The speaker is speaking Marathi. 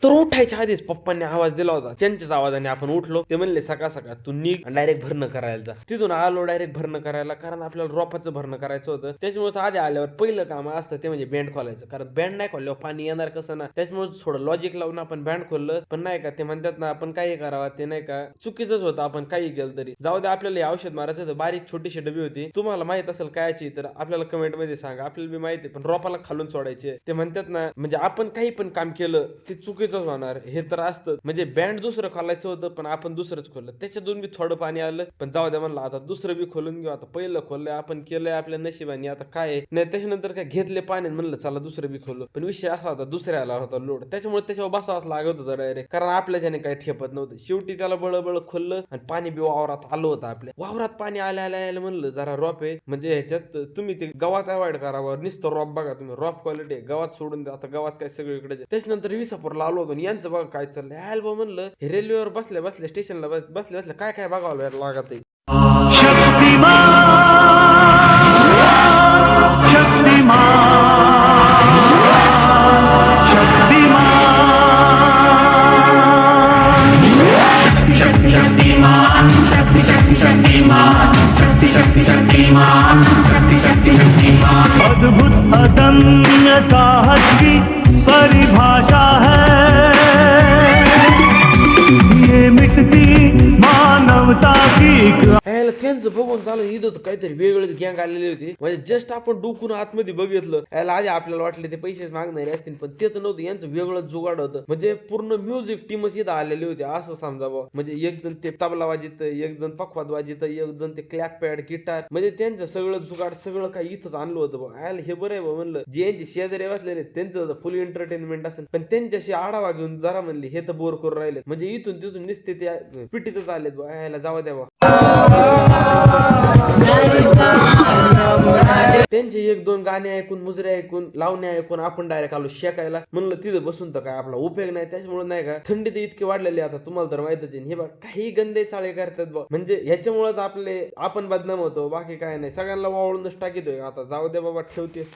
तर उठायच्या आधीच पप्पांनी आवाज दिला होता. त्यांच्याच आवाजाने आपण उठलो. ते म्हणले सकाळ सकाळ तू निघ आणि डायरेक्ट भरणं करायला जा. तिथून आलो डायरेक्ट भरणं करायला, कारण आपल्याला रोपाचं भरणं करायचं होतं. त्याच्यामुळे आधी आल्यावर पहिलं काम असतं ते म्हणजे बँड खोलायचं, कारण बँड नाही खोलल्यावर पाणी येणार कसं ना. त्याच्यामुळे थोडं लॉजिक लावून आपण बँड खोललं. पण नाही का ते म्हणतात ना, आपण काही करावं ते नाही का चुकीचंच होतं. आपण काही केलं तरी जाऊ दे. आपल्याला हे औषध मारायचं होतं. बारीक छोटीशी डबी होती. तुम्हाला माहित असेल कायची तर आपल्याला कमेंट मध्ये सांगा. आपल्याला बी माहिती पण रोपाला खालून सोडायचे. ते म्हणतात ना, म्हणजे आपण काही पण काम केलं ते चुकीचंच होणार हे तर असतं. म्हणजे बँड दुसरं खोलायचं होतं पण आपण दुसरंच खोललं. त्याच्यातून बी थोडं पाणी आलं, पण जाऊ द्या म्हणलं आता दुसरं बी खोलून घेऊ. आता पहिलं खोललंय आपण, केलंय आपल्या नशिबाने, आता काय आहे. नाही त्याच्यानंतर काय घेतले पाणी म्हणलं चला दुसरं बी खोलू. पण विषय असा होता दुसऱ्याला होता लोड, त्याच्यामुळे त्याच्यावर बसावाच लागत होतं डायरेक्ट, कारण आपल्याच्याने काही ठेपत नव्हतं. शेवटी त्याला बळबळ खोललं आणि पाणी बी वावरात आलं होतं. आपल्या वावरात पाणी आल्या म्हणलं जरा रॉप आहे, म्हणजे ह्याच्यात तुम्ही ते गवात अवॉइड करावं. नुसतं रॉप बघा तुम्ही, रॉप क्वालिटी गवात सोडून द्या. आता गवात काय सगळीकडे. त्याच्यानंतर विसापूरला आलो होतो आणि यांचं बघा काय चाललंय. अल्बो म्हणलं हे रेल्वेवर बसल्या बसल्या स्टेशनला बसल्या बसल्या काय काय बघावं लागत आहे. अद्भुत अदम्य साहस की परिभाषा है ये मिटती मानवता की यायला त्यांचं बघून झालं इथं तर काहीतरी वेगळीच गँग आलेली होती. म्हणजे जस्ट आपण डुकून आतमध्ये बघितलं, याला आधी आपल्याला वाटले ते पैसे मागणारे असतील, पण ते तर नव्हतं. यांचं वेगळंच जुगाड होतं. म्हणजे पूर्ण म्युझिक टीमच इथं आलेली होती असं समजावं. म्हणजे एक जण ते तबला वाजित, एक जण पखवाद वाजित, एक जण ते क्लॅप पॅड गिटार, म्हणजे त्यांचं सगळं जुगाड सगळं काही इथंच आणलं होतं बघ. यायला हे बरं आहे बा म्हणलं. जे यांचे शेजारी बसलेले त्यांचं फुल एंटरटेनमेंट असेल, पण त्यांच्याशी आढावा घेऊन जरा म्हणले हे तर बोर करून राहिले. म्हणजे इथून तिथून निसते ते पिटीतच आलेत बा. यायला जावा द्यावा. त्यांचे एक दोन गाणे ऐकून, मुजरे ऐकून, लावणे ऐकून आपण डायरेक्ट आलो शेकायला. म्हणलं तिथं बसून तर काय आपला उपयोग नाही. त्याच्यामुळे नाही का थंडी तर इतकी वाढलेली आता तुम्हाला तर माहितच आहे. हे बघ काही गंदे चाळे करतात बघ, म्हणजे ह्याच्यामुळेच आपण बदनाम होतो. बाकी काय नाही, सगळ्यांना वावळूनच टाकीतोय. आता जाऊ दे बाबा, ठेवते.